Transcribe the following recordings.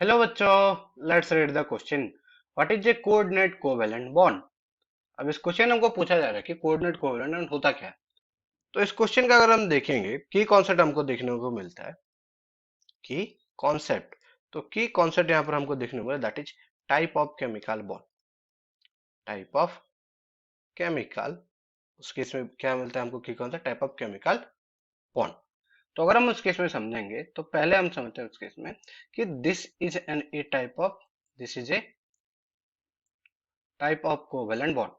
Hello बच्चों, let's read the question. What is a coordinate covalent bond. अब इस question हमको पूछा जा रहा है कि कोऑर्डिनेट कोवेलेंट बॉन्ड होता क्या है। तो इस क्वेश्चन का अगर हम देखेंगे की कॉन्सेप्ट हमको देखने को मिलता है। की कॉन्सेप्ट, तो की कॉन्सेप्ट यहाँ पर हमको देखने को मिला, that is type of chemical bond. Type of chemical, उस केस में क्या मिलता है हमको, की concept type of chemical bond. तो अगर हम उस केस में समझेंगे तो पहले हम समझते हैं उस केस में कि this is an a type of, this is a type of covalent bond.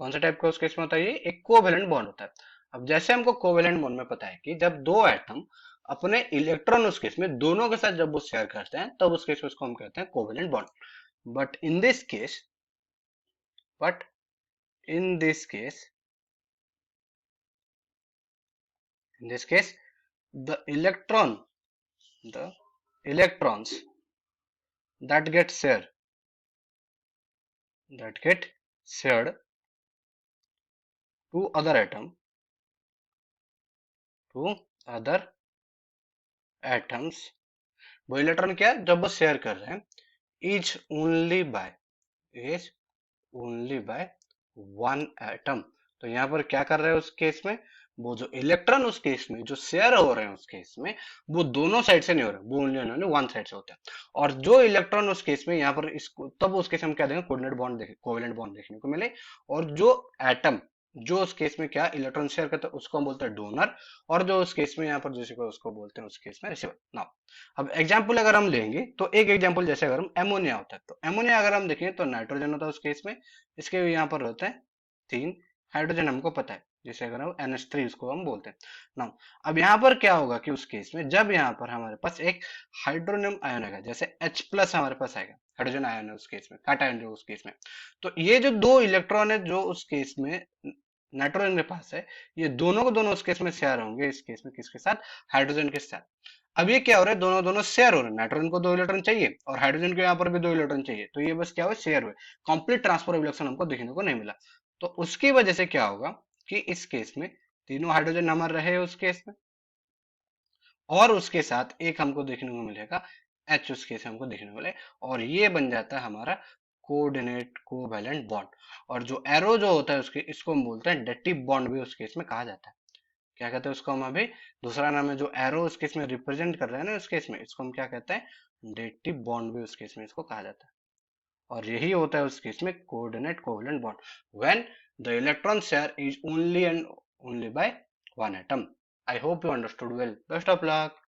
कौन सा टाइप का उस केस में होता है, ये एक कोवेलेंट बॉन्ड होता है। अब जैसे हमको कोवेलेंट बॉन्ड में पता है कि जब दो एटम अपने इलेक्ट्रॉन उस केस में दोनों के साथ जब वो शेयर करते हैं तब उस केस में उसको हम कहते हैं covalent bond. But in this case, but in this case, in this case the electron, the electrons that get shared, that get shared to other atom, to other atoms, वो इलेक्ट्रॉन क्या है जब वो शेयर कर रहे हैं, is only by, is only by one atom. तो यहाँ पर क्या कर रहे हैं उस केस में, वो जो इलेक्ट्रॉन उस केस में जो शेयर हो रहे हैं उस केस में, वो दोनों साइड से नहीं हो रहे, वो ओनली वन साइड से होता है। और जो इलेक्ट्रॉन उस केस में यहाँ पर इसको, तब उस केस में हम क्या देंगे, कोऑर्डिनेट बॉन्ड देखें, कोवेलेंट बॉन्ड देखने को मिले। और जो एटम जो उस केस में क्या इलेक्ट्रॉन शेयर करता है उसको हम बोलते हैं डोनर। और जो उस केस में यहाँ पर जैसे को उसको बोलते हैं उस केस में रिसीवर। नाउ अब एग्जाम्पल अगर हम लेंगे तो एक एग्जाम्पल जैसे अगर हम एमोनिया होता है, तो एमोनिया अगर हम देखें तो नाइट्रोजन होता है उस केस में, इसके यहाँ पर होते हैं तीन हाइड्रोजन, हमको पता है, जैसे अगर हम NH3 उसको हम बोलते हैं। नाउ अब यहाँ पर क्या होगा कि उस केस में जब यहाँ पर हमारे पास एक हाइड्रोनियम आयन आएगा, जैसे H प्लस हमारे पास आएगा, हाइड्रोजन आयन है उस केस में, काटायन जो उस केस में, तो ये जो दो इलेक्ट्रॉन है जो उस केस में नाइट्रोजन के पास है, ये दोनों को दोनों उस केस में शेयर होंगे, इस केस में किसके साथ, हाइड्रोजन के साथ। अब ये क्या हो रहा है, दोनों दोनों शेयर हो रहे हैं, नाइट्रोजन को दो इलेक्ट्रॉन चाहिए और हाइड्रोजन को यहाँ पर भी दो इलेक्ट्रॉन चाहिए, तो ये बस क्या हुआ, शेयर हुए। कंप्लीट ट्रांसफर रिफ्लेक्शन हमको देखने को नहीं मिला। तो उसकी वजह से क्या होगा कि इस केस में तीनों हाइड्रोजन नंबर रहे उस केस में, और उसके साथ एक हमको देखने को मिलेगा H, उस केस में हमको देखने को मिले, और ये बन जाता है हमारा कोऑर्डिनेट कोवैलेंट बॉन्ड। और जो एरो जो होता है उसके, इसको हम बोलते हैं डेटिव बॉन्ड भी उस केस में कहा जाता है। क्या कहते हैं उसको हम अभी, दूसरा नाम है जो एरो उस केस में रिप्रेजेंट कर रहे हैं ना उस केस में, इसको हम क्या कहते हैं, डेटिव बॉन्ड भी उस केस में इसको कहा जाता है। और यही होता है उस केस में coordinate covalent bond, when the electron share is only and only by one atom. I hope you understood well, best of luck.